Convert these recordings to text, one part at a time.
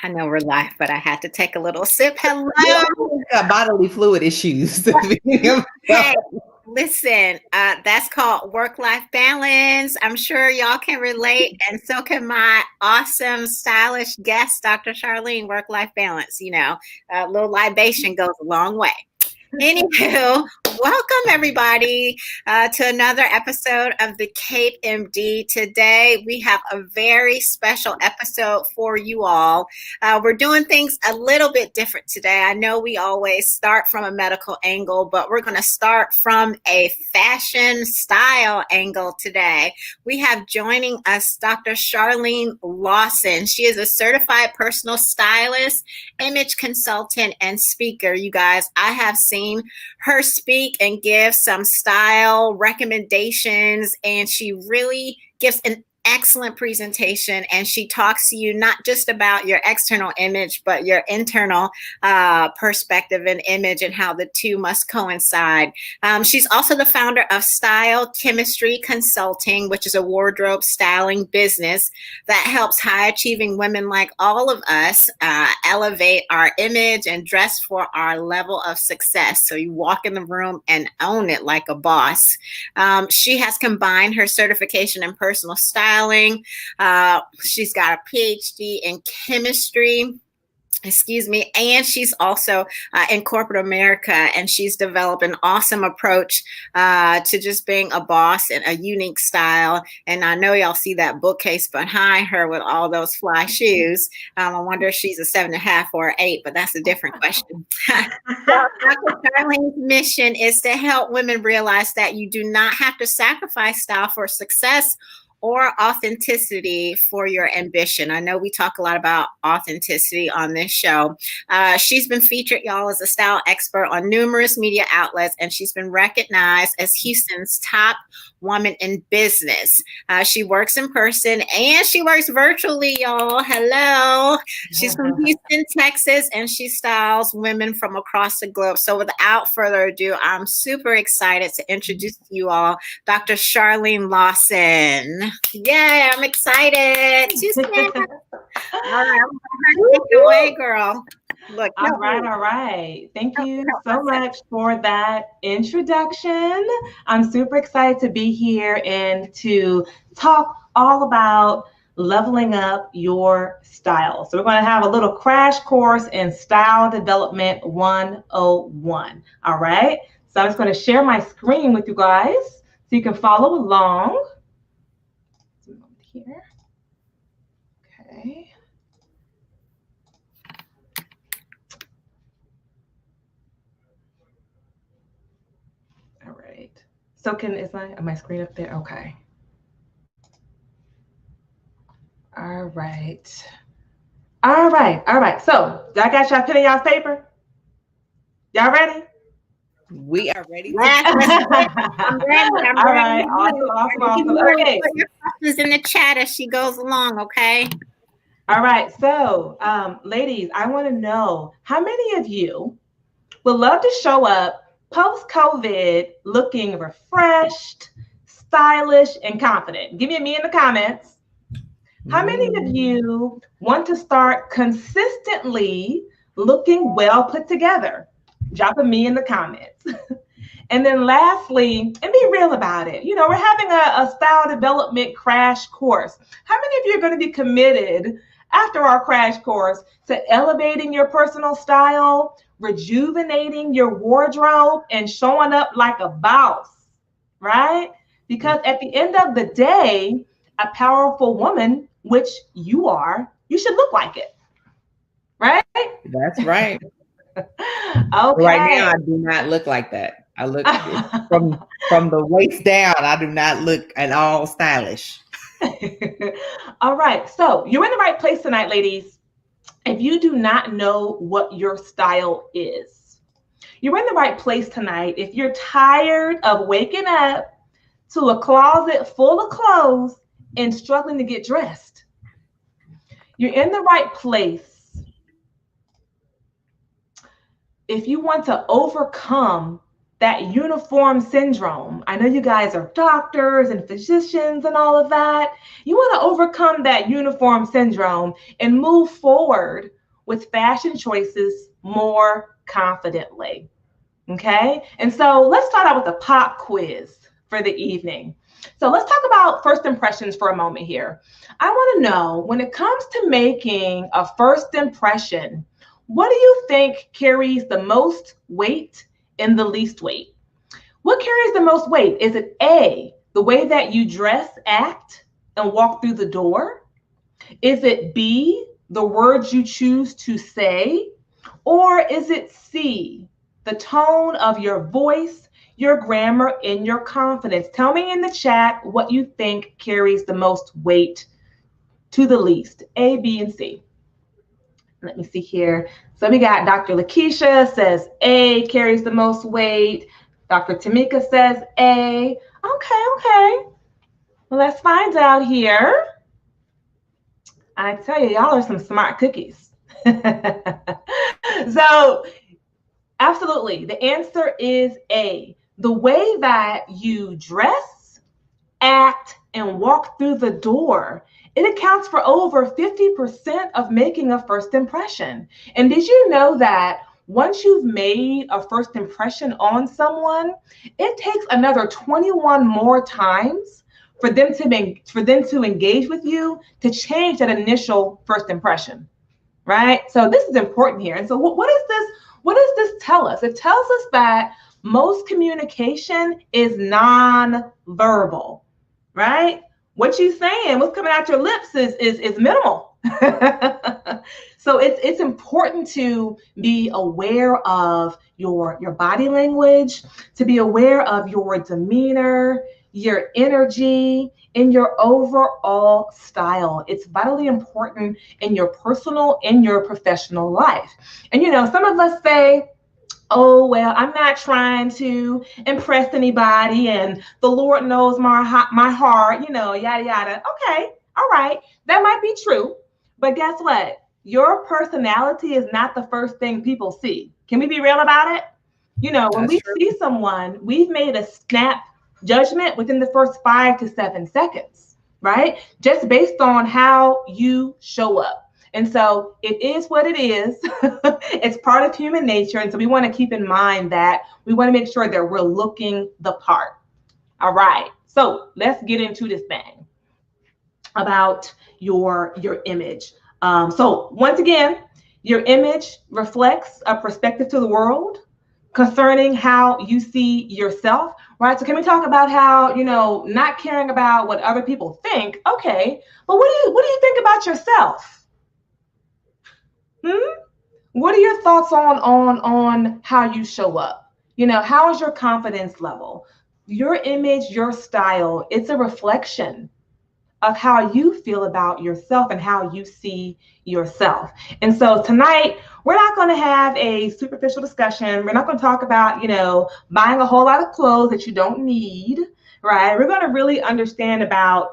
I know we're live, but I had to take a little sip. Hello. Got bodily fluid issues. Hey, listen, that's called work-life balance. I'm sure y'all can relate, and so can my awesome, stylish guest, Dr. Charlene. Work-life balance, a little libation goes a long way. Anywho, welcome everybody to another episode of the Cape MD. Today we have a very special episode for you all. We're doing things a little bit different today. I know we always start from a medical angle, but we're going to start from a fashion style angle today. We have joining us Dr. Charlene Lawson. She is a certified personal stylist, image consultant, and speaker. You guys, I have seen her speak and give some style recommendations, and she really gives an excellent presentation, and she talks to you not just about your external image but your internal perspective and image and how the two must coincide. She's also the founder of Style Chemistry Consulting, which is a wardrobe styling business that helps high achieving women like all of us elevate our image and dress for our level of success. So you walk in the room and own it like a boss. She has combined her certification in personal styling. She's got a PhD in chemistry. And she's also in corporate America, and she's developed an awesome approach to just being a boss and a unique style. And I know y'all see that bookcase behind her with all those fly shoes. I wonder if she's a 7.5 or an 8, but that's a different question. Well, Dr. Charlene's mission is to help women realize that you do not have to sacrifice style for success or authenticity for your ambition. I know we talk a lot about authenticity on this show. She's been featured, y'all, as a style expert on numerous media outlets, and she's been recognized as Houston's top woman in business. She works in person and she works virtually, y'all. Hello. She's from Houston, Texas, and she styles women from across the globe. So without further ado, I'm super excited to introduce to you all Dr. Charlene Lawson. Yay, I'm excited. All right, take it away, girl. Look, all right. Thank you so much for that introduction. I'm super excited to be here and to talk all about leveling up your style. So we're going to have a little crash course in Style Development 101. All right. So I'm just going to share my screen with you guys so you can follow along. Here. Okay. All right. So is my screen up there? Okay. All right. All right. So y'all got y'all pen and y'all paper? Y'all ready? We are ready. I'm ready. All right. Awesome. Okay. Put your questions in the chat as she goes along, okay? All right. So, ladies, I want to know how many of you would love to show up post-COVID looking refreshed, stylish, and confident? Give me a me in the comments. How many of you want to start consistently looking well put together? Drop a me in the comments. And then lastly, and be real about it. We're having a style development crash course. How many of you are going to be committed after our crash course to elevating your personal style, rejuvenating your wardrobe, and showing up like a boss, right? Because at the end of the day, a powerful woman, which you are, you should look like it, right? That's right. Okay. Right now, I do not look like that. I look from the waist down. I do not look at all stylish. All right. So you're in the right place tonight, ladies. If you do not know what your style is, you're in the right place tonight. If you're tired of waking up to a closet full of clothes and struggling to get dressed, you're in the right place if you want to overcome that uniform syndrome. I know you guys are doctors and physicians and all of that. You want to overcome that uniform syndrome and move forward with fashion choices more confidently. Okay, and so let's start out with a pop quiz for the evening. So let's talk about first impressions for a moment here. I want to know, when it comes to making a first impression, what do you think carries the most weight and the least weight? What carries the most weight? Is it A, the way that you dress, act, and walk through the door? Is it B, the words you choose to say? Or is it C, the tone of your voice, your grammar, and your confidence? Tell me in the chat what you think carries the most weight to the least. A, B, and C. Let me see here. So we got Dr. Lakeisha says A carries the most weight. Dr. Tamika says A. Okay. Well, let's find out here. I tell you, y'all are some smart cookies. So, absolutely, the answer is A. The way that you dress, act, and walk through the door, it accounts for over 50% of making a first impression. And did you know that once you've made a first impression on someone, it takes another 21 more times for them to engage with you to change that initial first impression, right? So this is important here. And so what is this? What does this tell us? It tells us that most communication is non-verbal, right? What you're saying, what's coming out your lips is minimal. So it's important to be aware of your body language, to be aware of your demeanor, your energy, and your overall style. It's vitally important in your personal and your professional life. And some of us say, oh, well, I'm not trying to impress anybody, and the Lord knows my heart, yada, yada. Okay, all right, that might be true. But guess what? Your personality is not the first thing people see. Can we be real about it? When we see someone, we've made a snap judgment within the first 5 to 7 seconds, right? Just based on how you show up. And so it is what it is. It's part of human nature. And so we want to keep in mind that we want to make sure that we're looking the part. All right. So let's get into this thing about your image. So once again, your image reflects a perspective to the world concerning how you see yourself, right? So can we talk about how, not caring about what other people think? Okay, but what do you think about yourself? What are your thoughts on how you show up? How is your confidence level? Your image, your style, it's a reflection of how you feel about yourself and how you see yourself. And so tonight, we're not going to have a superficial discussion. We're not going to talk about, buying a whole lot of clothes that you don't need, right? We're going to really understand about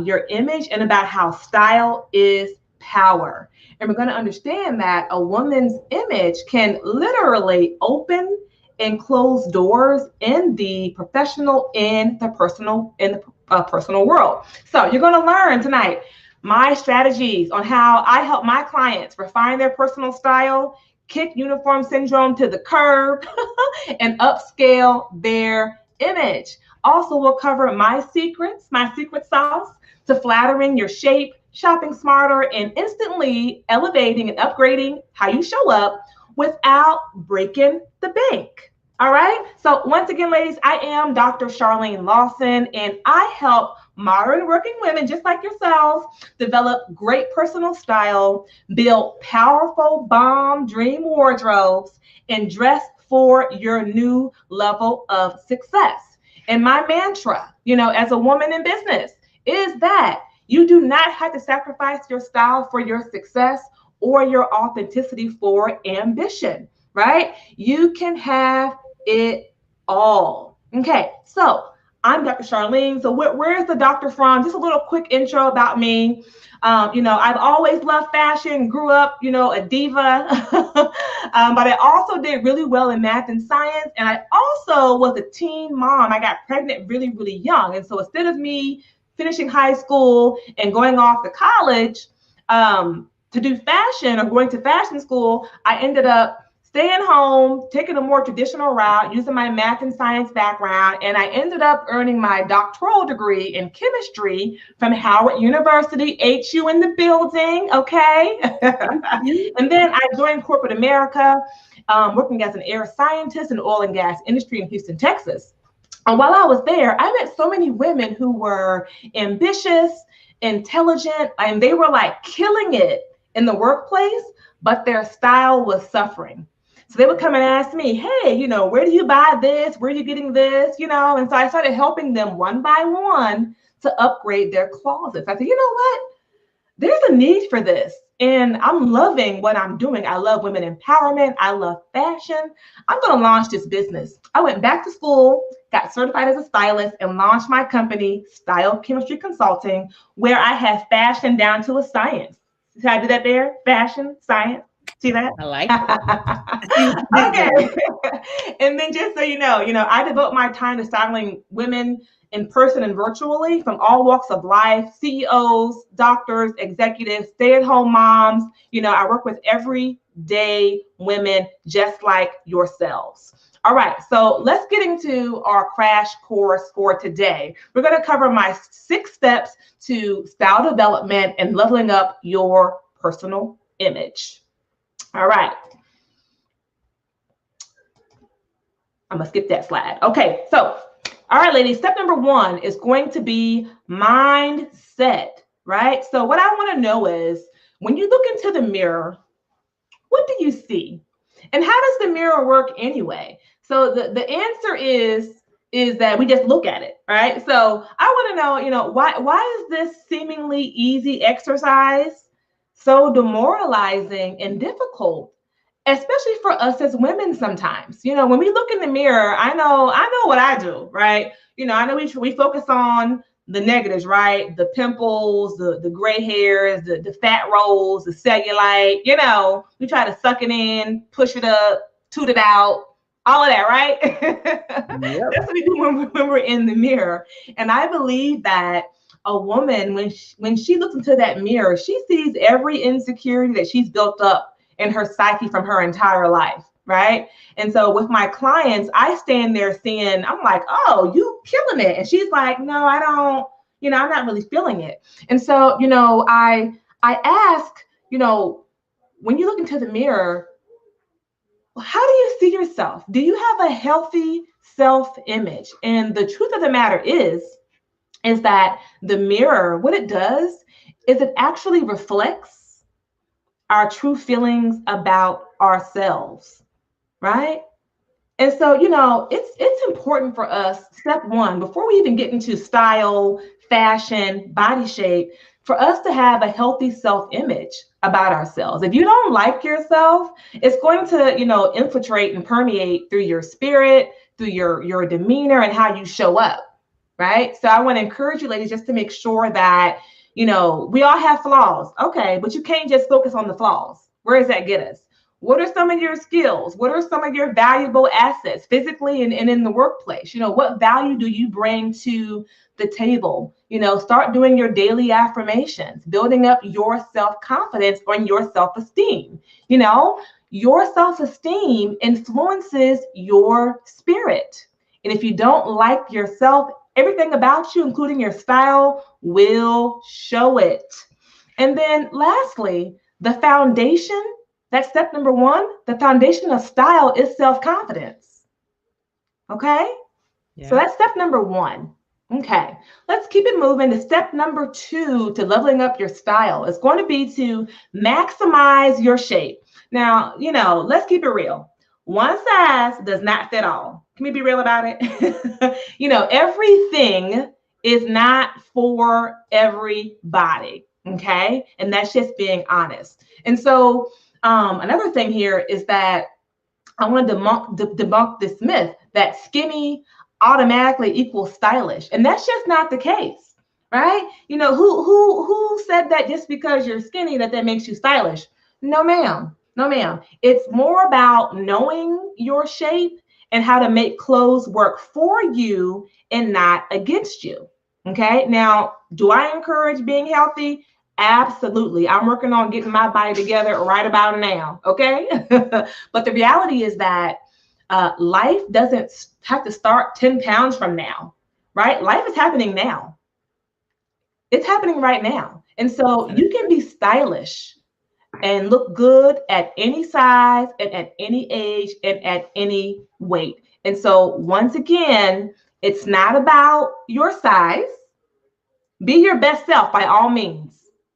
your image and about how style is power. And we're going to understand that a woman's image can literally open and close doors in the professional and the personal world. So you're going to learn tonight my strategies on how I help my clients refine their personal style, kick uniform syndrome to the curb, and upscale their image. Also, we'll cover my secret sauce to flattering your shape, shopping smarter, and instantly elevating and upgrading how you show up without breaking the bank. All right. So once again, ladies, I am Dr. Charlene Lawson, and I help modern working women just like yourselves develop great personal style, build powerful bomb dream wardrobes, and dress for your new level of success. And my mantra, as a woman in business, is that you do not have to sacrifice your style for your success or your authenticity for ambition, right? You can have it all. Okay, so I'm Dr. Charlene. So where's the doctor from? Just a little quick intro about me. I've always loved fashion, grew up, a diva, but I also did really well in math and science. And I also was a teen mom. I got pregnant really, really young. And so instead of me finishing high school and going off to college, to do fashion or going to fashion school, I ended up staying home, taking a more traditional route, using my math and science background, and I ended up earning my doctoral degree in chemistry from Howard University, HU in the building, okay? And then I joined corporate America, working as an air scientist in the oil and gas industry in Houston, Texas. And while I was there, I met so many women who were ambitious, intelligent, and they were like killing it in the workplace, but their style was suffering. So they would come and ask me, hey, you know, where do you buy this? Where are you getting this? You know, and so I started helping them one by one to upgrade their closets. I said, you know what? There's a need for this. And I'm loving what I'm doing. I love women empowerment. I love fashion. I'm going to launch this business. I went back to school, got certified as a stylist, and launched my company, Style Chemistry Consulting, where I have fashion down to a science. See how I did that there? Fashion, science. See that? I like it. Okay. And then just so you know, I devote my time to styling women in person and virtually from all walks of life, CEOs, doctors, executives, stay-at-home moms. You know, I work with everyday women just like yourselves. All right, so let's get into our crash course for today. We're going to cover my 6 steps to style development and leveling up your personal image. All right. I'm going to skip that slide. Okay, so, all right, ladies, step number 1 is going to be mindset, right? So what I want to know is, when you look into the mirror, what do you see? And how does the mirror work anyway? So the answer is that we just look at it, right? So I want to know, why is this seemingly easy exercise so demoralizing and difficult, especially for us as women sometimes? You know, when we look in the mirror, I know what I do, right? You know, I know we focus on the negatives, right? The pimples, the gray hairs, the fat rolls, the cellulite, you know, we try to suck it in, push it up, toot it out, all of that, right? Yep. That's what we do when we're in the mirror. And I believe that a woman, when she looks into that mirror, she sees every insecurity that she's built up in her psyche from her entire life, right? And so with my clients, I stand there seeing, I'm like, oh, you killing it. And she's like, no, I don't, I'm not really feeling it. And so, I ask, when you look into the mirror, how do you see yourself? Do you have a healthy self-image? And the truth of the matter is that the mirror, what it does is it actually reflects our true feelings about ourselves, right? And so, it's important for us, step 1, before we even get into style, fashion, body shape, for us to have a healthy self-image about ourselves. If you don't like yourself, it's going to, infiltrate and permeate through your spirit, through your demeanor and how you show up, right? So I want to encourage you, ladies, just to make sure that, we all have flaws. Okay, but you can't just focus on the flaws. Where does that get us? What are some of your skills? What are some of your valuable assets physically and in the workplace? What value do you bring to the table? Start doing your daily affirmations, building up your self-confidence and your self-esteem. Your self-esteem influences your spirit. And if you don't like yourself, everything about you, including your style, will show it. And then lastly, the foundation, that's step number 1, the foundation of style is self-confidence. Okay? Yeah. So that's step number 1. Okay, let's keep it moving to step number 2 to leveling up your style. It's going to be to maximize your shape. Now, let's keep it real. One size does not fit all. Can we be real about it? Everything is not for everybody. Okay, and that's just being honest. And so another thing here is that I want to debunk this myth that skinny automatically equals stylish, and that's just not the case, right? Who said that just because you're skinny that makes you stylish? No, ma'am. No, ma'am. It's more about knowing your shape and how to make clothes work for you and not against you. Okay. Now, do I encourage being healthy? Absolutely. I'm working on getting my body together right about now. Okay. But the reality is that life doesn't have to start 10 pounds from now, right? Life is happening now. It's happening right now. And so you can be stylish and look good at any size and at any age and at any weight. And so once again, it's not about your size. Be your best self by all means,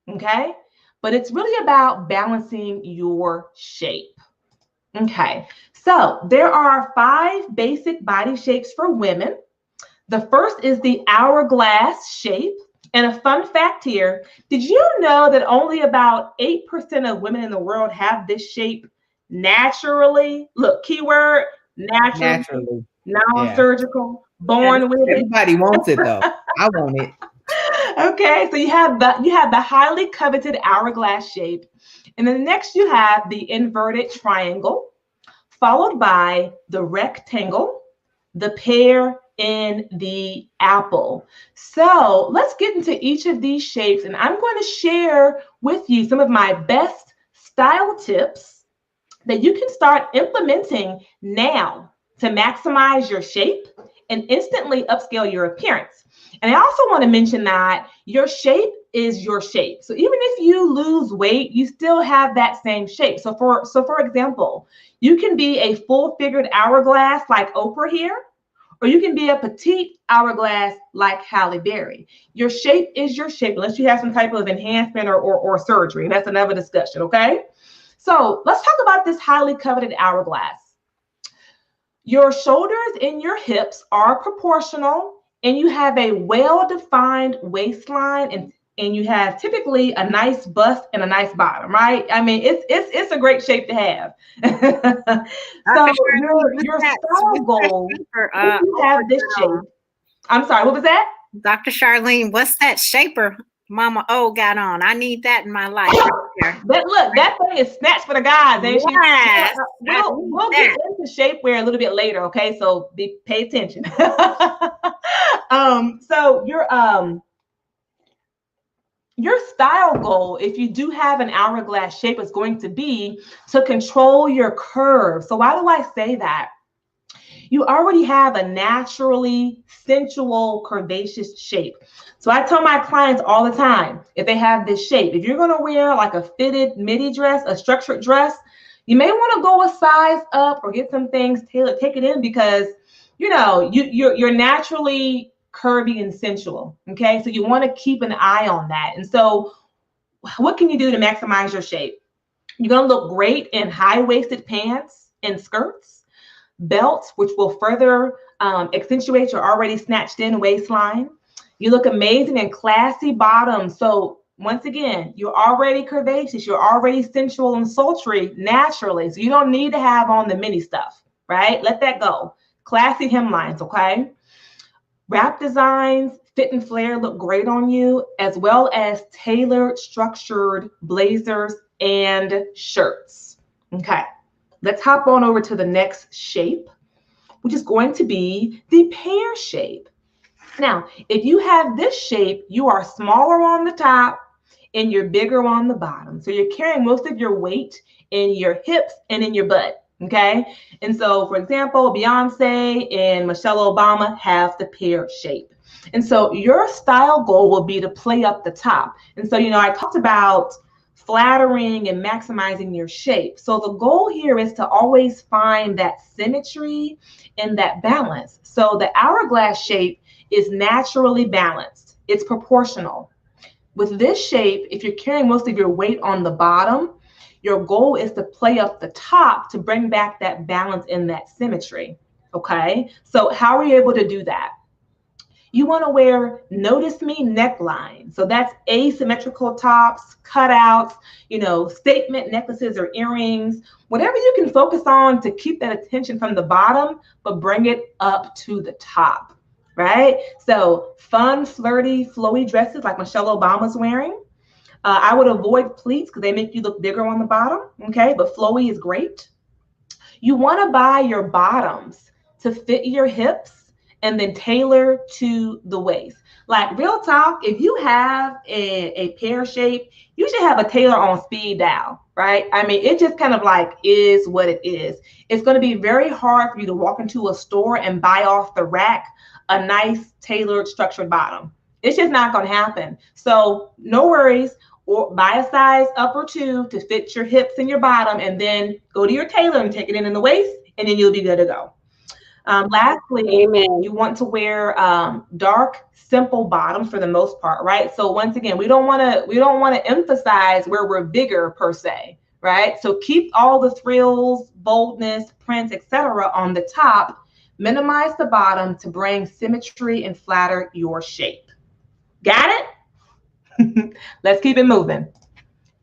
okay? But it's really about balancing your shape. Okay, so there are 5 basic body shapes for women. The first is the hourglass shape. And a fun fact here, did you know that only about 8% of women in the world have this shape naturally? Look, keyword, naturally. Non-surgical, born with it. Everybody wants it though. I want it. Okay, so you have the highly coveted hourglass shape. And then next you have the inverted triangle, followed by the rectangle, the pear, and the apple. So let's get into each of these shapes, and I'm going to share with you some of my best style tips that you can start implementing now to maximize your shape and instantly upscale your appearance. And I also want to mention that your shape is your shape. So even if you lose weight, you still have that same shape. So for example, you can be a full-figured hourglass like Oprah here, or you can be a petite hourglass like Halle Berry. Your shape is your shape, unless you have some type of enhancement or surgery. That's another discussion, okay? So let's talk about this highly coveted hourglass. Your shoulders and your hips are proportional, and you have a well-defined waistline, and you have typically a nice bust and a nice bottom, right? I mean, it's a great shape to have. So your style goal, if you have this shape. I'm sorry, what was that? Dr. Charlene, what's that shaper Mama O got on? I need that in my life. Right there. That thing is snatched for the guys, ain't yes, we'll get into shapewear a little bit later, okay? So pay attention. So your style goal, if you do have an hourglass shape, is going to be to control your curve. So why do I say that? You already have a naturally sensual, curvaceous shape. So I tell my clients all the time, if they have this shape, if you're going to wear like a fitted midi dress, a structured dress, you may want to go a size up or get some things tailored, take it in, because you're naturally curvy and sensual. Okay, so you want to keep an eye on that. And so what can you do to maximize your shape? You're going to look great in high-waisted pants and skirts, belts, which will further accentuate your already snatched in waistline. You look amazing in classy bottoms. So once again, you're already curvaceous, you're already sensual and sultry naturally. So you don't need to have on the mini stuff, right? Let that go. Classy hemlines, okay? Wrap designs, fit and flare look great on you, as well as tailored, structured blazers and shirts. Okay, let's hop on over to the next shape, which is going to be the pear shape. Now, if you have this shape, you are smaller on the top and you're bigger on the bottom. So you're carrying most of your weight in your hips and in your butt. Okay, and so for example, Beyonce and Michelle Obama have the pear shape. And so your style goal will be to play up the top. And so, I talked about flattering and maximizing your shape. So the goal here is to always find that symmetry and that balance. So the hourglass shape is naturally balanced. It's proportional. With this shape, if you're carrying most of your weight on the bottom, your goal is to play up the top to bring back that balance and that symmetry, okay? So how are you able to do that? You want to wear notice me neckline. So that's asymmetrical tops, cutouts, statement necklaces or earrings, whatever you can focus on to keep that attention from the bottom, but bring it up to the top, right? So fun, flirty, flowy dresses like Michelle Obama's wearing. I would avoid pleats because they make you look bigger on the bottom, okay? But flowy is great. You want to buy your bottoms to fit your hips and then tailor to the waist. Like real talk, if you have a pear shape, you should have a tailor on speed dial, right? I mean, it just kind of like is what it is. It's going to be very hard for you to walk into a store and buy off the rack a nice tailored structured bottom. It's just not going to happen. So no worries, or buy a size up or two to fit your hips and your bottom, and then go to your tailor and take it in the waist, and then you'll be good to go. Lastly, Amen. you want to wear dark, simple bottoms for the most part, right? So once again, we don't want to emphasize where we're bigger per se, right? So keep all the frills, boldness, prints, etc. on the top. Minimize the bottom to bring symmetry and flatter your shape. Got it? Let's keep it moving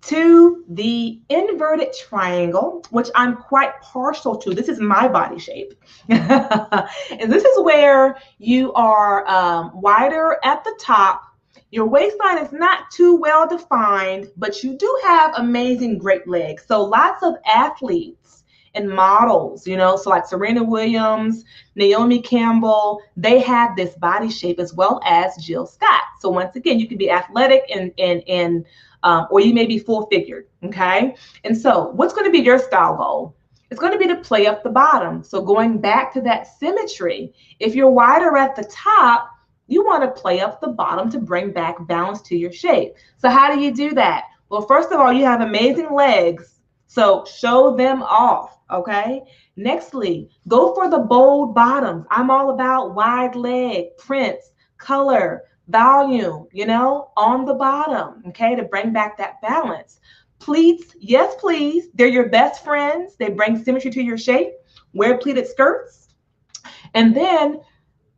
to the inverted triangle, which I'm quite partial to. This is my body shape. And this is where you are wider at the top. Your waistline is not too well defined, but you do have amazing, great legs. So lots of athletes and models, you know, so like Serena Williams, Naomi Campbell, they have this body shape, as well as Jill Scott. So once again, you can be athletic and or you may be full figured, okay? And so what's going to be your style goal? It's going to be to play up the bottom. So going back to that symmetry, if you're wider at the top, you want to play up the bottom to bring back balance to your shape. So how do you do that? Well, first of all, you have amazing legs, so show them off, okay? Nextly, go for the bold bottoms. I'm all about wide leg, prints, color, volume, you know, on the bottom, okay, to bring back that balance. Pleats, yes, please. They're your best friends. They bring symmetry to your shape. Wear pleated skirts. And then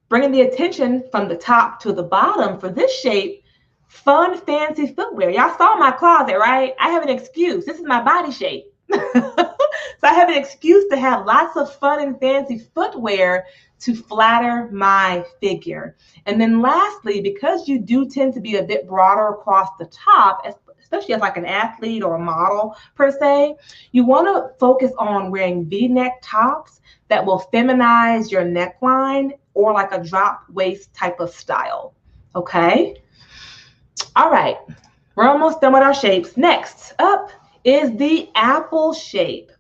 bringing the attention from the top to the bottom for this shape, fun, fancy footwear. Y'all saw my closet, right? I have an excuse. This is my body shape. So I have an excuse to have lots of fun and fancy footwear to flatter my figure. And then lastly, because you do tend to be a bit broader across the top, especially as like an athlete or a model per se, you want to focus on wearing V-neck tops that will feminize your neckline, or like a drop waist type of style. Okay. All right. We're almost done with our shapes. Next up is the apple shape.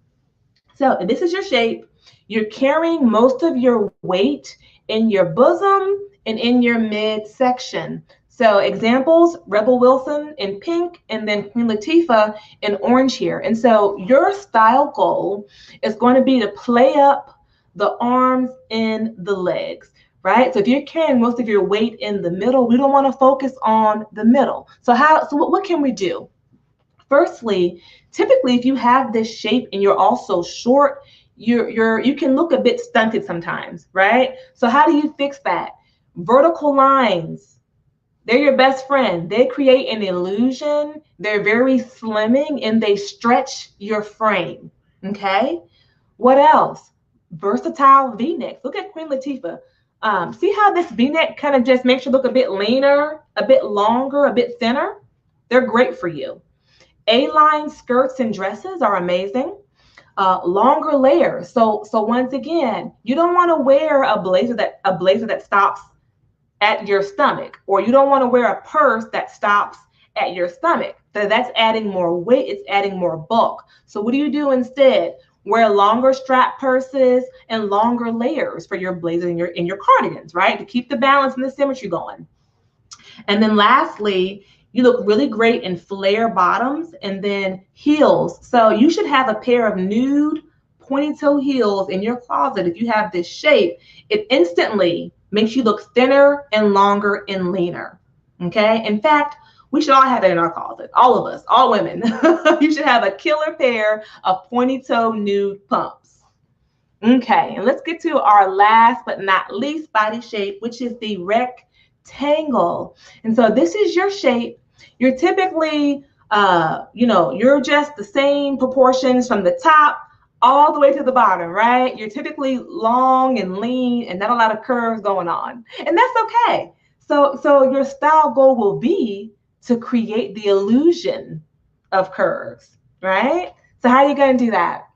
So if this is your shape, you're carrying most of your weight in your bosom and in your midsection. So examples, Rebel Wilson in pink, and then Queen Latifah in orange here. And so your style goal is going to be to play up the arms and the legs, right? So if you're carrying most of your weight in the middle, we don't want to focus on the middle. So what can we do? Firstly, typically if you have this shape and you're also short, you can look a bit stunted sometimes, right? So how do you fix that? Vertical lines, they're your best friend. They create an illusion. They're very slimming and they stretch your frame, okay? What else? Versatile V-necks. Look at Queen Latifah. See how this V-neck kind of just makes you look a bit leaner, a bit longer, a bit thinner? They're great for you. A-line skirts and dresses are amazing. Longer layers. So once again, you don't want to wear a blazer that stops at your stomach, or you don't want to wear a purse that stops at your stomach. That's adding more weight. It's adding more bulk. So what do you do instead? Wear longer strap purses and longer layers for your blazers and your cardigans, right? To keep the balance and the symmetry going. And then lastly, you look really great in flare bottoms and then heels. So you should have a pair of nude pointy toe heels in your closet. If you have this shape, it instantly makes you look thinner and longer and leaner. Okay. In fact, we should all have it in our closet. All of us, all women. You should have a killer pair of pointy toe nude pumps. Okay. And let's get to our last but not least body shape, which is the rectangle. And so this is your shape. You're typically, you're just the same proportions from the top all the way to the bottom, right? You're typically long and lean and not a lot of curves going on. And that's okay. So your style goal will be to create the illusion of curves, right? So how are you going to do that?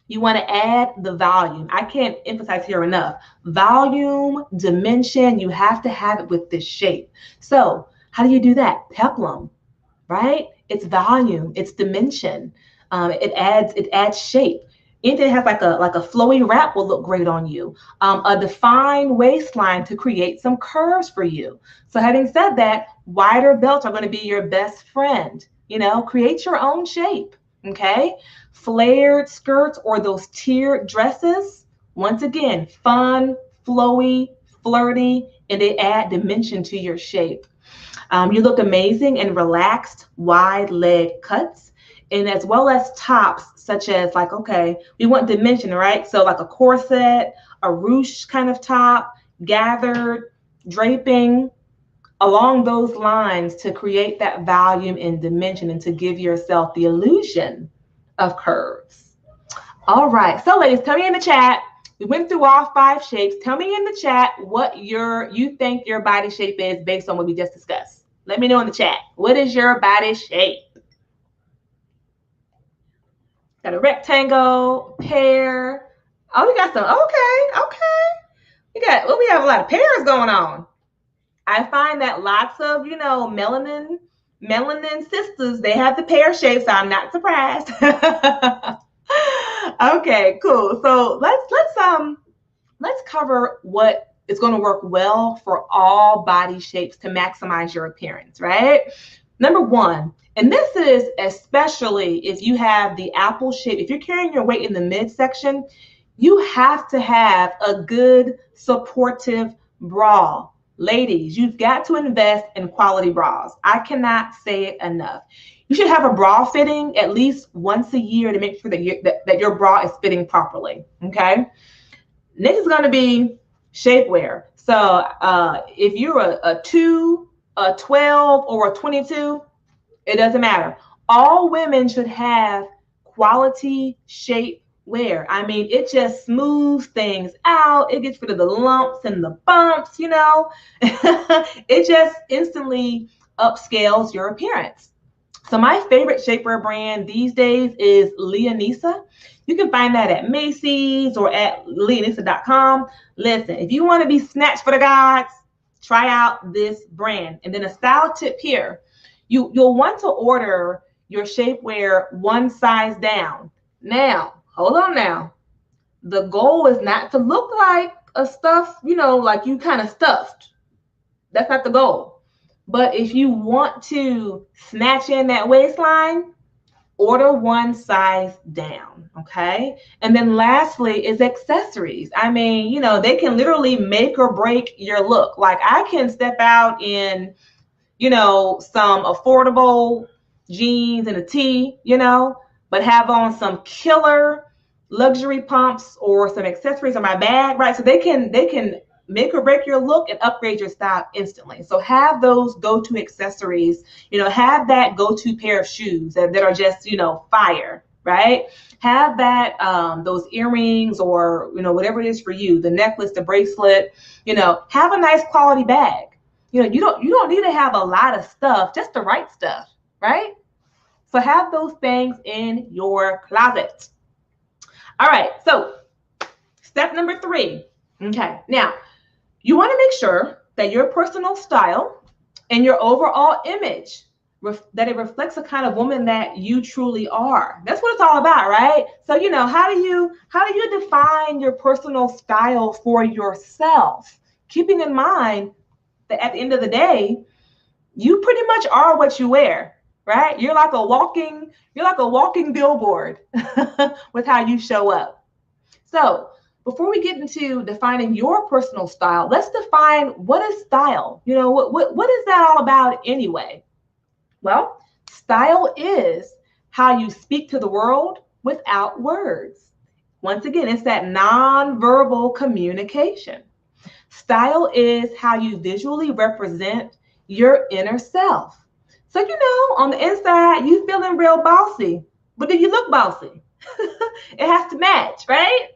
You want to add the volume. I can't emphasize here enough. Volume, dimension, you have to have it with this shape. So how do you do that? Peplum, right? It's volume, it's dimension. It adds shape. Anything that has like a flowy wrap will look great on you. A defined waistline to create some curves for you. So having said that, wider belts are going to be your best friend. You know, create your own shape. Okay. Flared skirts or those tiered dresses, once again, fun, flowy, flirty, and they add dimension to your shape. You look amazing in relaxed, wide leg cuts, and as well as tops, such as like, okay, we want dimension, right? So like a corset, a ruche kind of top, gathered, draping, along those lines to create that volume and dimension and to give yourself the illusion of curves. All right, so ladies, tell me in the chat. We went through all 5 shapes. Tell me in the chat what you think your body shape is based on what we just discussed. Let me know in the chat. What is your body shape? Got a rectangle, pear. Oh, we got some. Okay. We have a lot of pairs going on. I find that lots of, melanin sisters, they have the pear shapes. So I'm not surprised. Okay, cool. So let's cover what is going to work well for all body shapes to maximize your appearance, right? Number 1, and this is especially if you have the apple shape, if you're carrying your weight in the midsection, you have to have a good supportive bra. Ladies, you've got to invest in quality bras. I cannot say it enough. You should have a bra fitting at least once a year to make sure that your bra is fitting properly, okay? Next is going to be shapewear. So if you're a 2, a 12, or a 22, it doesn't matter. All women should have quality shape wear. I mean, it just smooths things out. It gets rid of the lumps and the bumps, It just instantly upscales your appearance. So my favorite shapewear brand these days is Leonisa. You can find that at Macy's or at leonisa.com. Listen, if you want to be snatched for the gods, try out this brand. And then a style tip here. You'll want to order your shapewear one size down. Now, hold on now. The goal is not to look like a stuff, like you kind of stuffed. That's not the goal. But if you want to snatch in that waistline, order one size down, okay? And then lastly is accessories. I mean, they can literally make or break your look. Like I can step out in, some affordable jeans and a tee, but have on some killer luxury pumps or some accessories on my bag, right? So they can make or break your look and upgrade your style instantly. So have those go-to accessories, have that go-to pair of shoes that are just, fire, right? Have that, those earrings or, whatever it is for you, the necklace, the bracelet, have a nice quality bag. You don't need to have a lot of stuff, just the right stuff, right? So have those things in your closet. All right, so step number 3. Okay, now you want to make sure that your personal style and your overall image, that it reflects the kind of woman that you truly are. That's what it's all about, right? So, how do you define your personal style for yourself? Keeping in mind that at the end of the day, you pretty much are what you wear, right? You're like a walking billboard with how you show up. So before we get into defining your personal style, let's define what is style. What is that all about anyway? Well, style is how you speak to the world without words. Once again, it's that nonverbal communication. Style is how you visually represent your inner self. So, on the inside, you feeling real bossy, but do you look bossy? It has to match, right?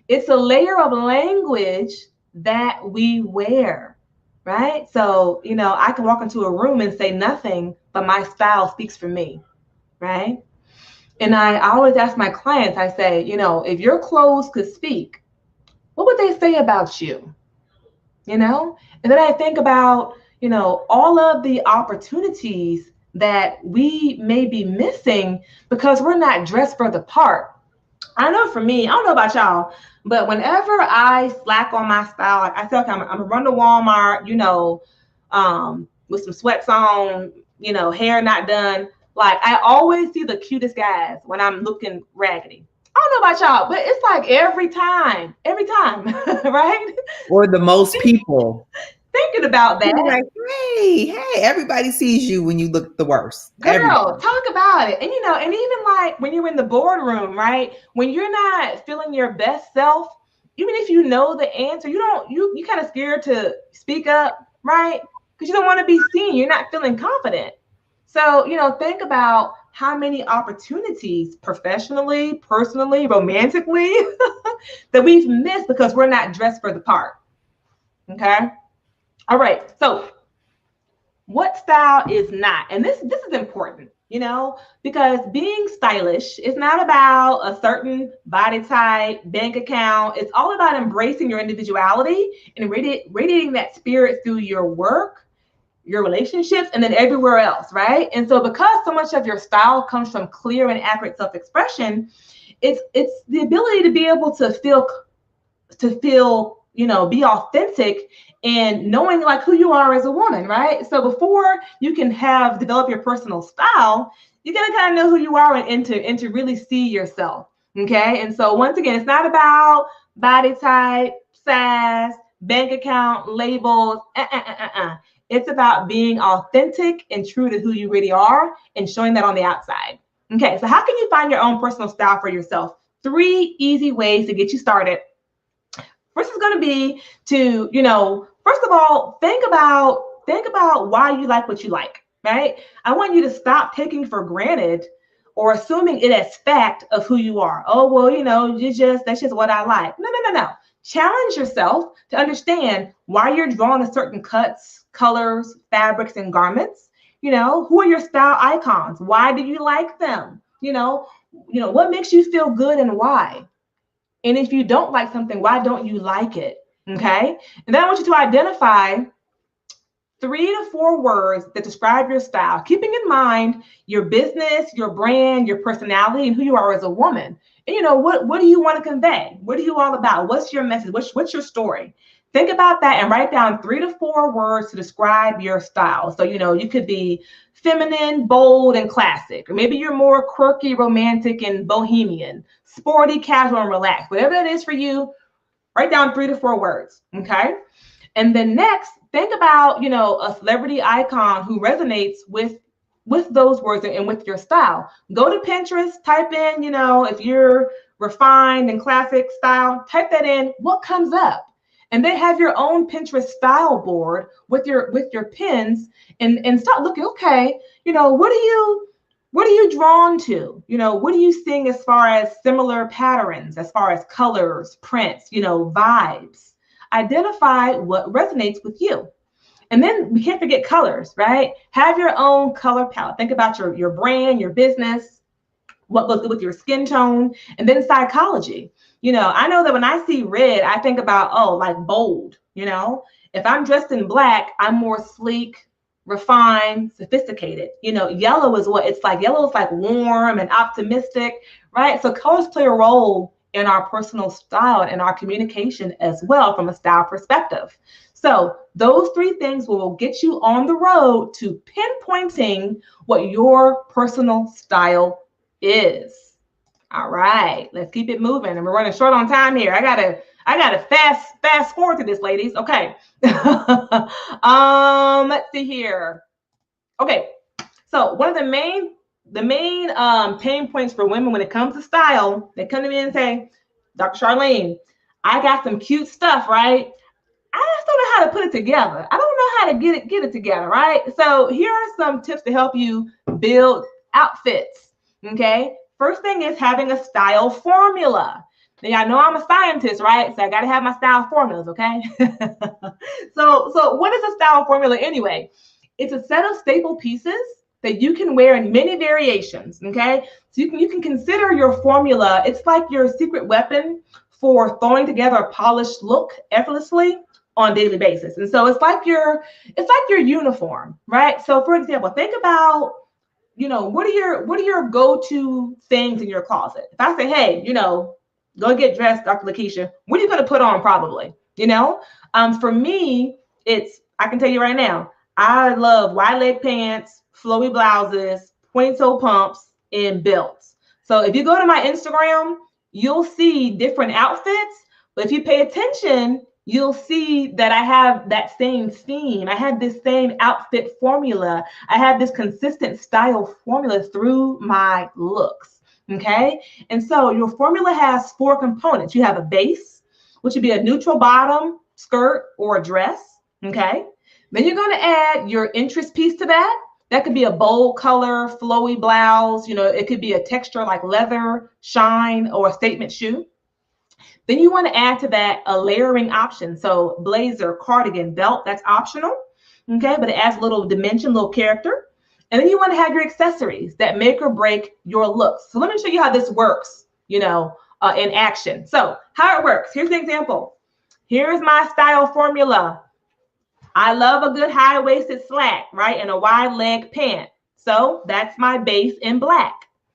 It's a layer of language that we wear, right? So, I can walk into a room and say nothing, but my style speaks for me, right? And I always ask my clients, I say, you know, if your clothes could speak, what would they say about you? You know? And then I think about, you know, all of the opportunities that we may be missing because we're not dressed for the part. I know for me, I don't know about y'all, but whenever I slack on my style, like I feel like I'm gonna run to Walmart, you know, with some sweats on, you know, hair not done. Like I always see the cutest guys when I'm looking raggedy. I don't know about y'all, but it's like every time, right? Or the most people. Thinking about that. You're like, hey, everybody sees you when you look the worst. Girl, Everybody. talk about it. And you know, and even like when you're in the boardroom, right? When you're not feeling your best self, even if you know the answer, you kind of scared to speak up, right? Because you don't want to be seen. You're not feeling confident. So, you know, think about how many opportunities professionally, personally, romantically that we've missed because we're not dressed for the part. Okay. All right. So what style is not, and this is important, you know, because being stylish is not about a certain body type, bank account. It's all about embracing your individuality and radiating that spirit through your work, your relationships, and then everywhere else, right? And so because so much of your style comes from clear and accurate self-expression, it's the ability to be able to feel, you know, be authentic and knowing like who you are as a woman, right? So before you can develop your personal style, you gotta kind of know who you are and to really see yourself. Okay. And so once again, it's not about body type, size, bank account, labels. It's about being authentic and true to who you really are and showing that on the outside. Okay. So how can you find your own personal style for yourself? 3 easy ways to get you started. First is going to be to, you know, first of all, think about why you like what you like, right? I want you to stop taking for granted or assuming it as fact of who you are. Oh, well, you know, that's just what I like. No. Challenge yourself to understand why you're drawn to certain cuts, colors, fabrics, and garments. You know, who are your style icons? Why do you like them? You know, what makes you feel good and why? And if you don't like something, why don't you like it? Okay. And then I want you to identify 3 to 4 words that describe your style, keeping in mind your business, your brand, your personality, and who you are as a woman. And you know, what do you want to convey? What are you all about? What's your message? What's your story? Think about that and write down 3 to 4 words to describe your style. So, you know, you could be feminine, bold, and classic. Or maybe you're more quirky, romantic, and bohemian, sporty, casual, and relaxed. Whatever that is for you, write down 3 to 4 words. Okay. And then next, think about, you know, a celebrity icon who resonates with those words and with your style. Go to Pinterest, type in, you know, if you're refined and classic style, type that in, what comes up? And then have your own Pinterest style board with your pins and start looking, okay, you know, what are you drawn to? You know, what are you seeing as far as similar patterns, as far as colors, prints, you know, vibes? Identify what resonates with you. And then we can't forget colors, right? Have your own color palette. Think about your brand, your business, what goes good with your skin tone, and then psychology. You know, I know that when I see red, I think about, oh, like bold, you know? If I'm dressed in black, I'm more sleek, refined, sophisticated. You know, yellow is like warm and optimistic, right? So colors play a role in our personal style and our communication as well from a style perspective. So those 3 things will get you on the road to pinpointing what your personal style is. All right, let's keep it moving. And we're running short on time here. I gotta fast forward to this, ladies. Okay. Let's see here. Okay, so one of the main pain points for women when it comes to style, they come to me and say, Dr. Charlene, I got some cute stuff, right? I just don't know how to put it together. I don't know how to get it together, right? So here are some tips to help you build outfits. Okay. First thing is having a style formula. Now, I know I'm a scientist, right? So I got to have my style formulas, okay? So what is a style formula anyway? It's a set of staple pieces that you can wear in many variations, okay? So you can consider your formula, it's like your secret weapon for throwing together a polished look effortlessly on a daily basis. And so it's like your uniform, right? So for example, think about, what are your go-to things in your closet? If I say, hey, go get dressed, Dr. Lakeisha, what are you going to put on probably? For me, I can tell you right now, I love wide leg pants, flowy blouses, pointy toe pumps, and belts. So if you go to my Instagram, you'll see different outfits, but if you pay attention, you'll see that I have that same theme. I have this same outfit formula. I have this consistent style formula through my looks, okay? And so your formula has 4 components. You have a base, which would be a neutral bottom, skirt, or a dress, okay? Then you're going to add your interest piece to that. That could be a bold color, flowy blouse. It could be a texture like leather, shine, or a statement shoe. Then you want to add to that a layering option. So blazer, cardigan, belt, that's optional. Okay, but it adds a little dimension, little character. And then you want to have your accessories that make or break your looks. So let me show you how this works, in action. So how it works, here's an example. Here's my style formula. I love a good high-waisted slack, right? And a wide leg pant. So that's my base in black.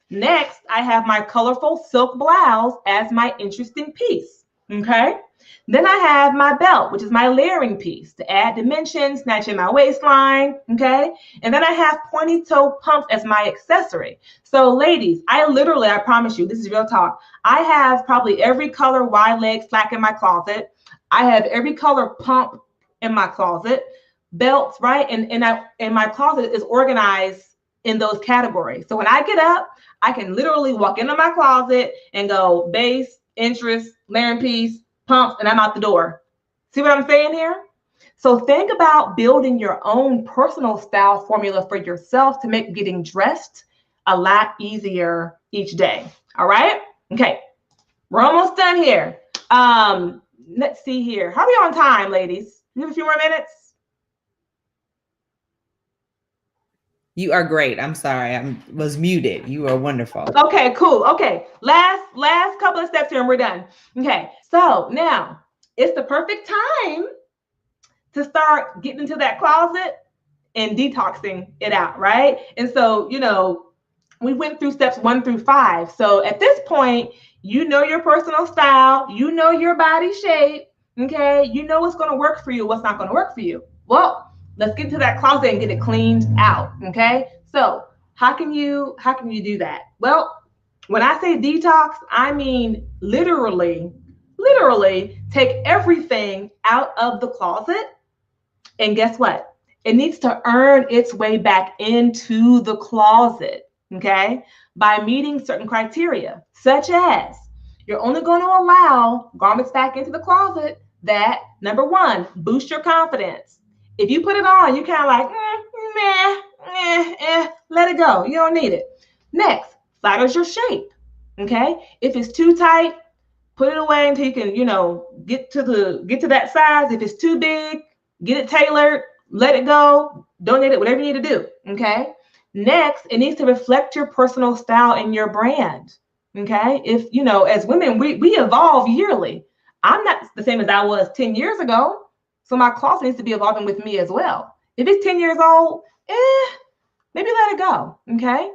Next, I have my colorful silk blouse as my interesting piece, okay? Then I have my belt, which is my layering piece to add dimension, snatch in my waistline, okay? And then I have pointy toe pumps as my accessory. So ladies, I promise you, this is real talk. I have probably every color wide leg slack in my closet. I have every color pump in my closet, belts, right? And my closet is organized in those categories. So when I get up, I can literally walk into my closet and go base, interest, layering piece, pumps, and I'm out the door. See what I'm saying here? So think about building your own personal style formula for yourself to make getting dressed a lot easier each day. All right? Okay. We're almost done here. Let's see here. How are we on time, ladies? You have a few more minutes? You are great. I'm sorry. I was muted. You are wonderful. Okay, cool. Okay. Last couple of steps here and we're done. Okay. So now it's the perfect time to start getting into that closet and detoxing it out, right? And so, we went through steps 1 through 5. So at this point, your personal style, your body shape, okay? You know what's going to work for you, what's not going to work for you. Well, let's get into that closet and get it cleaned out, okay? So how can you do that? Well, when I say detox, I mean literally take everything out of the closet. And guess what? It needs to earn its way back into the closet, okay? By meeting certain criteria, such as you're only going to allow garments back into the closet that, number 1, boost your confidence. If you put it on, you kind of like, let it go. You don't need it. Next, flatters your shape, okay? If it's too tight, put it away until you can, get to that size. If it's too big, get it tailored, let it go, donate it, whatever you need to do, okay? Next, it needs to reflect your personal style and your brand, okay? If, as women, we evolve yearly. I'm not the same as I was 10 years ago. So my closet needs to be evolving with me as well. If it's 10 years old, maybe let it go, okay?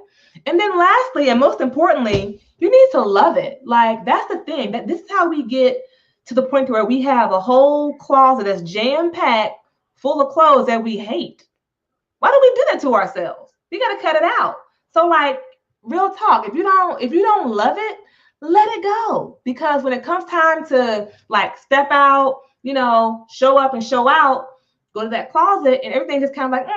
And then lastly, and most importantly, you need to love it. Like, that's the thing. That this is how we get to the point where we have a whole closet that's jam-packed full of clothes that we hate. Why do we do that to ourselves? We got to cut it out. So like, real talk, if you don't love it, let it go. Because when it comes time to like step out, show up and show out, go to that closet and everything just kind of like,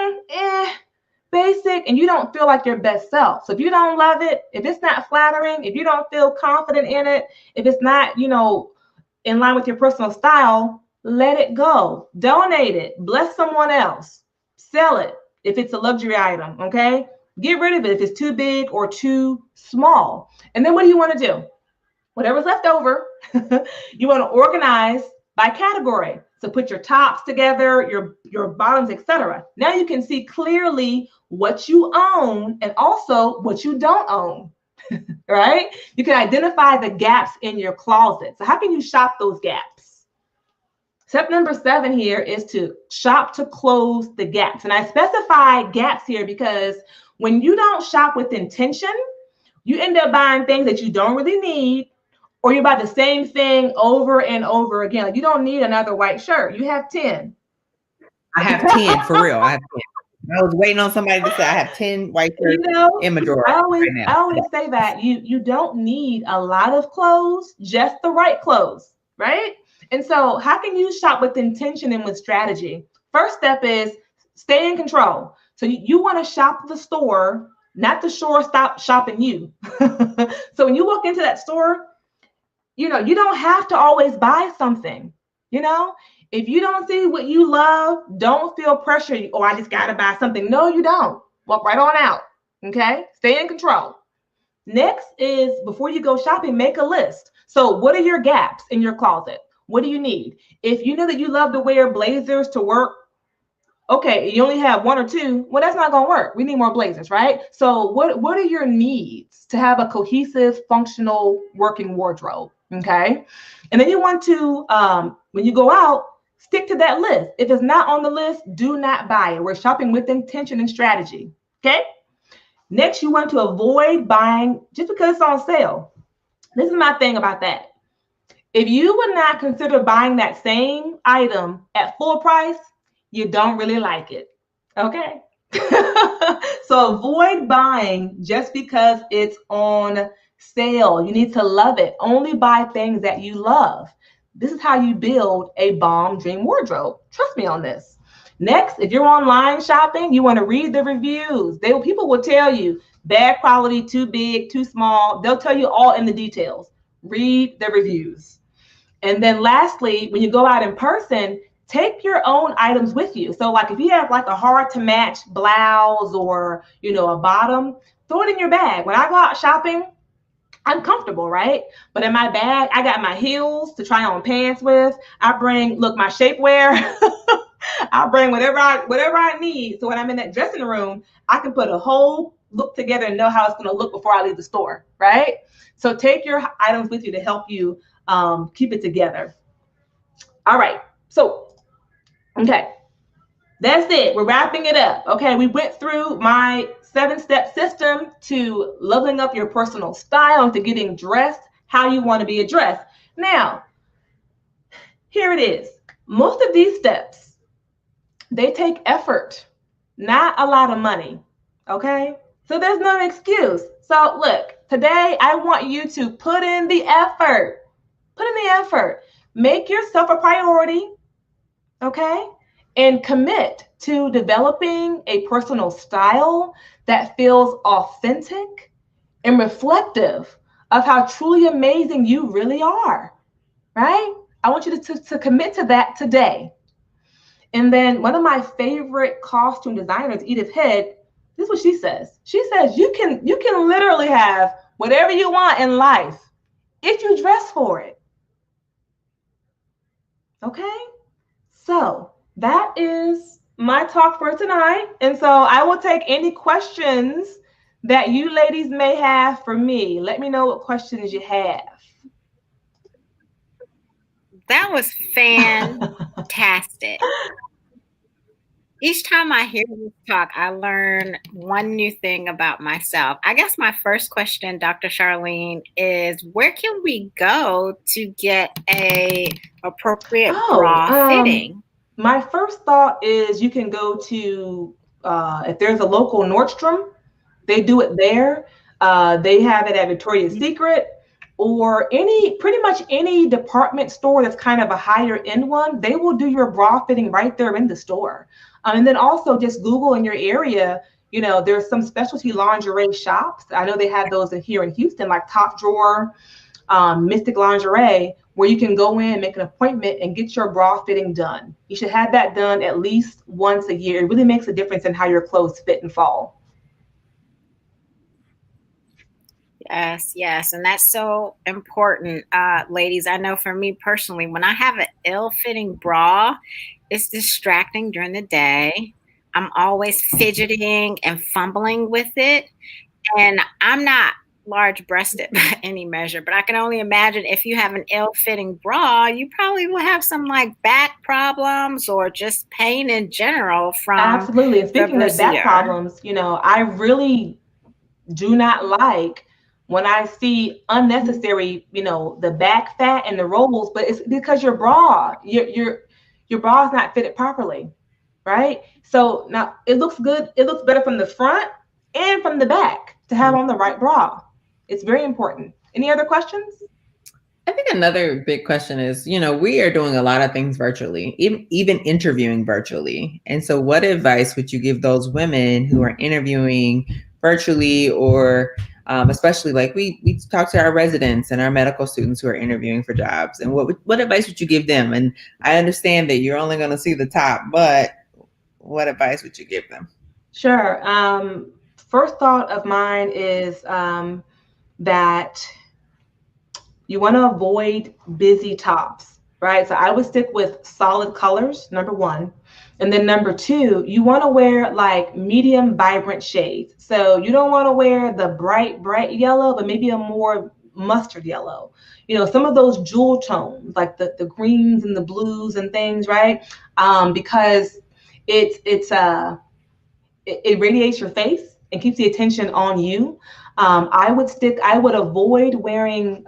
basic, and you don't feel like your best self. So if you don't love it, if it's not flattering, if you don't feel confident in it, if it's not, in line with your personal style, let it go. Donate it. Bless someone else. Sell it if it's a luxury item, okay? Get rid of it if it's too big or too small. And then what do you want to do? Whatever's left over, you want to organize by category. So put your tops together, your bottoms, etc. Now you can see clearly what you own and also what you don't own, right? You can identify the gaps in your closet. So how can you shop those gaps? Step number 7 here is to shop to close the gaps. And I specify gaps here because when you don't shop with intention, you end up buying things that you don't really need, or you buy the same thing over and over again. Like, you don't need another white shirt. You have 10. I have 10 for real. I have 10. I was waiting on somebody to say I have 10 white shirts in my drawer I now. always say that you don't need a lot of clothes, just the right clothes, right? And so how can you shop with intention and with strategy? First step is stay in control. So you want to shop the store, not the store stop shopping you. So when you walk into that store, you don't have to always buy something. If you don't see what you love, don't feel pressure. Oh, I just got to buy something. No, you don't. Walk right on out. Okay? Stay in control. Next is, before you go shopping, make a list. So what are your gaps in your closet? What do you need? If you know that you love to wear blazers to work, okay, you only have 1 or 2, well, that's not going to work. We need more blazers, right? So what are your needs to have a cohesive, functional, working wardrobe? Okay. And then you want to, when you go out, stick to that list. If it's not on the list, do not buy it. We're shopping with intention and strategy. Okay. Next, you want to avoid buying just because it's on sale. This is my thing about that. If you would not consider buying that same item at full price, you don't really like it. Okay. So avoid buying just because it's on sale. You need to love it. Only buy things that you love. This is how you build a bomb dream wardrobe. Trust me on this. Next, if you're online shopping, you want to read the reviews. People will tell you bad quality, too big, too small. They'll tell you all in the details. Read the reviews. And then lastly, when you go out in person, take your own items with you. So like if you have like a hard to match blouse or, a bottom, throw it in your bag. When I go out shopping, I'm comfortable, right? But in my bag, I got my heels to try on pants with. I bring, my shapewear. I bring whatever I need. So when I'm in that dressing room, I can put a whole look together and know how it's going to look before I leave the store, right? So take your items with you to help you keep it together. All right. So, okay. That's it. We're wrapping it up. Okay. We went through my 7-step system to leveling up your personal style and to getting dressed how you want to be addressed. Now, here it is. Most of these steps, they take effort, not a lot of money. Okay. So there's no excuse. So look, today I want you to put in the effort. Put in the effort. Make yourself a priority. Okay. And commit to developing a personal style that feels authentic and reflective of how truly amazing you really are, right? I want you to commit to that today. And then one of my favorite costume designers, Edith Head, this is what she says. She says, you can literally have whatever you want in life if you dress for it. Okay? So that is my talk for tonight. And so I will take any questions that you ladies may have for me. Let me know what questions you have. That was fantastic. Each time I hear this talk, I learn one new thing about myself. I guess my first question, Dr. Charlene, is where can we go to get a appropriate bra fitting? My first thought is you can go to, if there's a local Nordstrom, they do it there. They have it at Victoria's Secret, or pretty much any department store that's kind of a higher end one. They will do your bra fitting right there in the store. And then also just Google in your area, there's some specialty lingerie shops. I know they have those here in Houston, like Top Drawer, Mystic Lingerie, where you can go in, make an appointment, and get your bra fitting done. You should have that done at least once a year. It really makes a difference in how your clothes fit and fall. Yes. And that's so important, ladies. I know for me personally, when I have an ill-fitting bra, it's distracting during the day. I'm always fidgeting and fumbling with it. And I'm not large breasted by any measure, but I can only imagine if you have an ill fitting bra, you probably will have some like back problems or just pain in general from Absolutely. And the speaking of back brassiere. problems, I really do not like when I see unnecessary, the back fat and the rolls, but it's because your bra is not fitted properly, right? So now it looks good. It looks better from the front and from the back to have on the right bra. It's very important. Any other questions? I think another big question is, we are doing a lot of things virtually, even interviewing virtually. And so what advice would you give those women who are interviewing virtually, or especially like we talk to our residents and our medical students who are interviewing for jobs, and what advice would you give them? And I understand that you're only going to see the top, but what advice would you give them? Sure. First thought of mine is that you want to avoid busy tops, right? So I would stick with solid colors, number one. And then number two, you want to wear like medium vibrant shades. So you don't want to wear the bright yellow, but maybe a more mustard yellow. Some of those jewel tones, like the greens and the blues and things, right? Because it radiates your face and keeps the attention on you. I would avoid wearing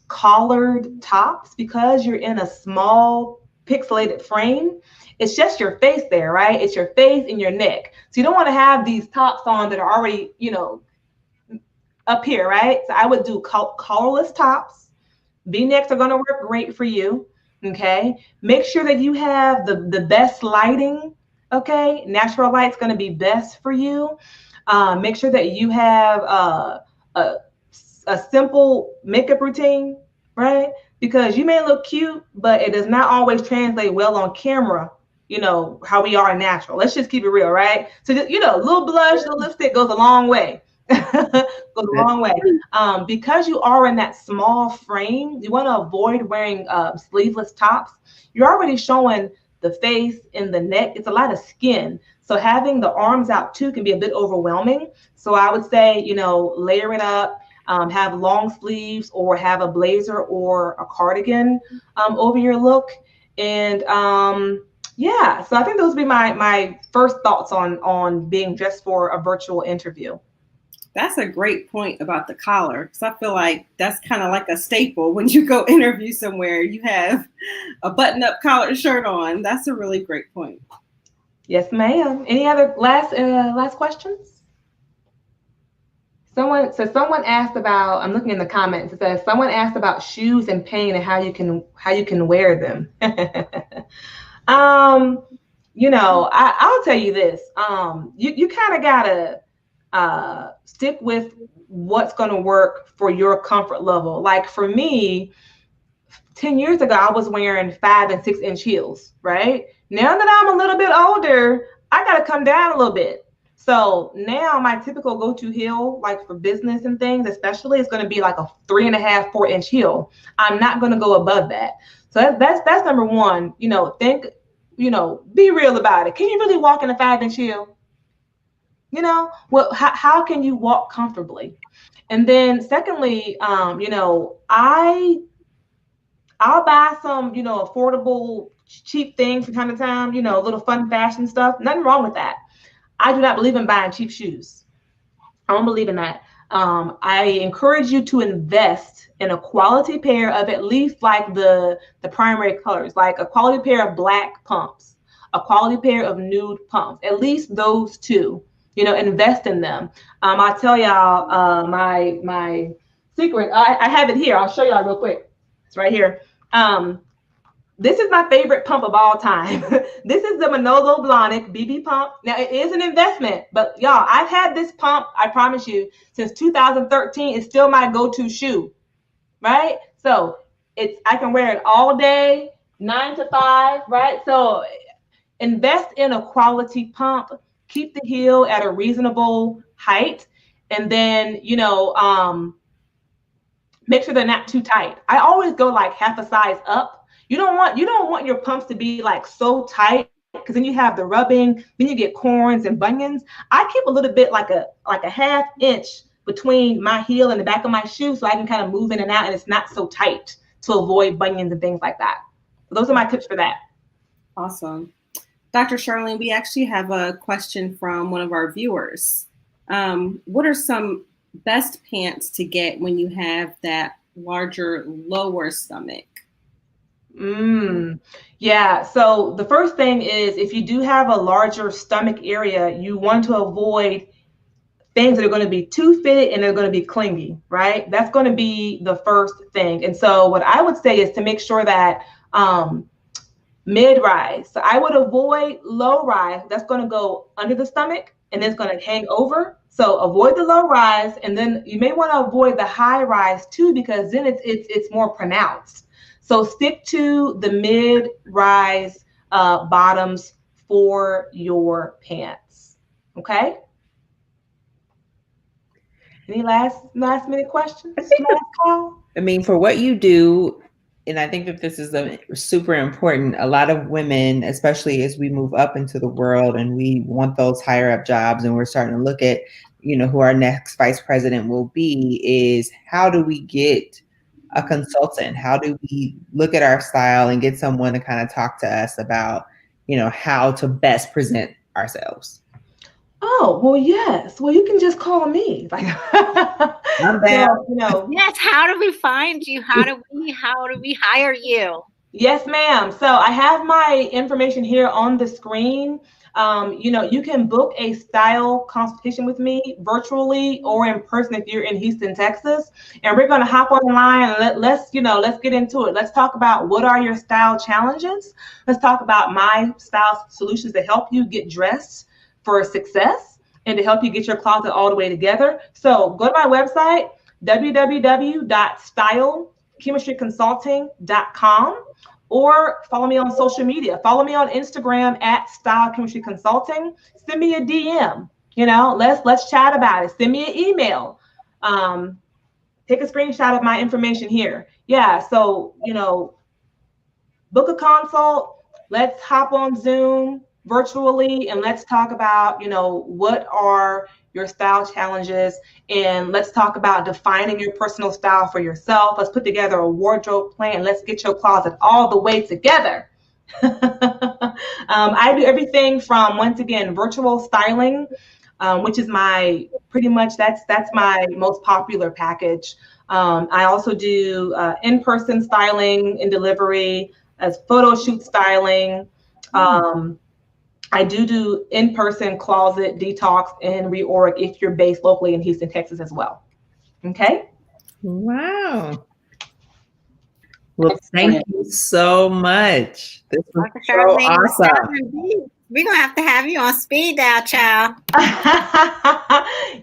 collared tops because you're in a small pixelated frame. It's just your face there, right? It's your face and your neck. So you don't want to have these tops on that are already, up here, right? So I would do collarless tops. V-necks are going to work great for you. Okay. Make sure that you have the best lighting. Okay. Natural light's going to be best for you. Make sure that you have a simple makeup routine, right? Because you may look cute, but it does not always translate well on camera, how we are natural. Let's just keep it real, right? So, a little blush, little lipstick goes a long way. Goes a long way. Because you are in that small frame, you want to avoid wearing sleeveless tops. You're already showing the face and the neck. It's a lot of skin. So having the arms out too can be a bit overwhelming. So I would say, layer it up, have long sleeves or have a blazer or a cardigan over your look. And yeah, so I think those would be my first thoughts on being dressed for a virtual interview. That's a great point about the collar, because I feel like that's kind of like a staple when you go interview somewhere. You have a button-up collared shirt on. That's a really great point. Yes, ma'am. Any other last questions? Someone asked about. I'm looking in the comments. It says someone asked about shoes and pain and how you can wear them. I'll tell you this. You kind of gotta stick with what's going to work for your comfort level. Like for me, 10 years ago, I was wearing 5 and 6 inch heels, right? Now that I'm a little bit older, I got to come down a little bit. So now my typical go-to heel, like for business and things, especially, is going to be like a 3.5, 4 inch heel. I'm not going to go above that. So that's number one. Think, be real about it. Can you really walk in a 5 inch heel? How can you walk comfortably? And then secondly, I'll buy some, affordable, cheap things from time to time, little fun fashion stuff. Nothing wrong with that. I do not believe in buying cheap shoes. I don't believe in that. I encourage you to invest in a quality pair of at least like the primary colors, like a quality pair of black pumps, a quality pair of nude pumps, at least those two. Invest in them. I'll tell y'all my secret. I have it here. I'll show y'all real quick. It's right here. This is my favorite pump of all time. This is the Manolo Blahnik BB pump. Now it is an investment, but y'all, I've had this pump, I promise you, since 2013. It's still my go-to shoe, right? So I can wear it all day, 9 to 5, right? So invest in a quality pump. Keep the heel at a reasonable height, and then make sure they're not too tight. I always go like half a size up. You don't want your pumps to be like so tight Because then you have the rubbing, then you get corns and bunions. I keep a little bit like a half inch between my heel and the back of my shoe so I can kind of move in and out and it's not so tight to avoid bunions and things like that. So those are my tips for that. Awesome. Dr. Charlene, we actually have a question from one of our viewers. What are some best pants to get when you have that larger lower stomach? Yeah. So the first thing is, if you do have a larger stomach area, you want to avoid things that are going to be too fitted and they're going to be clingy, right? That's going to be the first thing. And so what I would say is to make sure that mid-rise. So I would avoid low-rise. That's going to go under the stomach and then it's going to hang over. So avoid the low-rise, and then you may want to avoid the high-rise too, because then it's more pronounced. So stick to the mid-rise bottoms for your pants. Okay. Any last minute questions? I mean, for what you do, and I think that this is super important. A lot of women, especially as we move up into the world and we want those higher up jobs, and we're starting to look at, who our next vice president will be, is how do we get a consultant? How do we look at our style and get someone to kind of talk to us about, how to best present ourselves? Oh, well, yes. Well, you can just call me. I'm down. Yes. How do we find you? How do we hire you? Yes, ma'am. So I have my information here on the screen. You can book a style consultation with me virtually or in person if you're in Houston, Texas. And we're going to hop on the line and let's get into it. Let's talk about what are your style challenges. Let's talk about my style solutions to help you get dressed for success and to help you get your closet all the way together. So go to my website, www.stylechemistryconsulting.com, or follow me on social media. Follow me on Instagram at Style Chemistry Consulting. Send me a DM. Let's chat about it. Send me an email. Take a screenshot of my information here. Yeah, so book a consult. Let's hop on Zoom virtually and let's talk about what are your style challenges, and let's talk about defining your personal style for yourself. Let's put together a wardrobe plan. Let's get your closet all the way together. I do everything from, once again, virtual styling, which is that's my most popular package. I also do in-person styling and delivery, as photo shoot styling. I do in-person closet detox and reorg if you're based locally in Houston, Texas as well. Okay. Wow. Well, thank you so much. This was so awesome. We're going to have you on speed dial, child.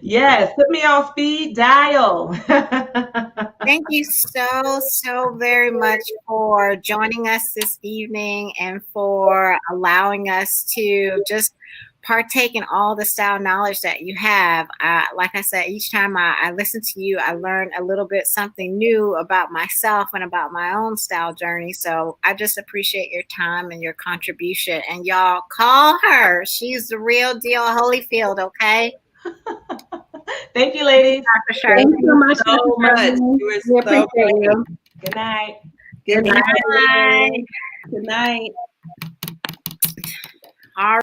Yes, put me on speed dial. Thank you so very much for joining us this evening and for allowing us to just partake in all the style knowledge that you have. Like I said, each time I listen to you, I learn a little bit something new about myself and about my own style journey. So I just appreciate your time and your contribution. And y'all, call her. She's the real deal, Holyfield, okay? Thank you, ladies. Dr. Charlene. Thank you so much. We appreciate you. Good night. Good night. Good night. All